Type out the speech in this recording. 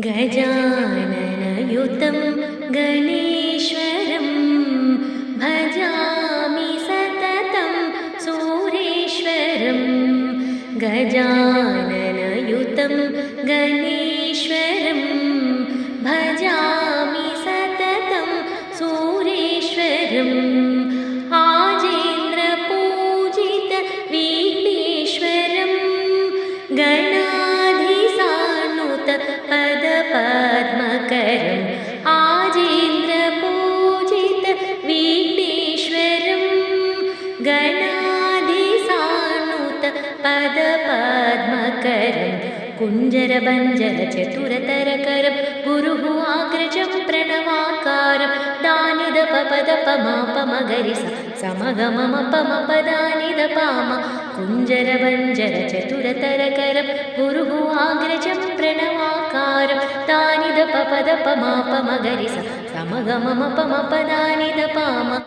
गजाननयुतं गणेश्वरं भजामि सततं सुरेश्वरं गजाननयुतं गणेश्वरं भजामि सततं सुरेश्वरम् आजेन्द्रपूजित विघ्नेश्वरं गणाधिसानुत पदपद्मकरम् आजेन्द्रपूजित विघ्नेश्वरं गणाधिसानुत पदपद्मकरं कुञ्जरबञ्जरचतुरतरकरं गुरुः आग्रजं प्रणवाकारं दानिदपपदपमापमगरिस समगममपमपदानिदपाम कुञ्जरबञ्जरचतुरतरकरं गुरुः आग्रजं प्रणवाकारं दानिदपपदपमापमगरिस समगममपमपदानिदपाम।